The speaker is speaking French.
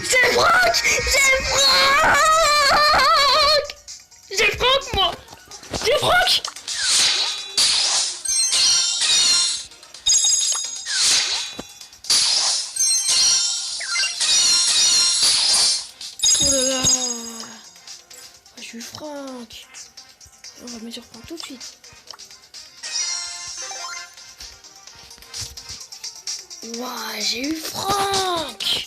J'ai Franck. J'ai Franck. J'ai Franck, moi. J'ai Franck. Oh là là. J'ai eu Franck. On va mettre sur Franck tout de suite. Waouh, j'ai eu Franck.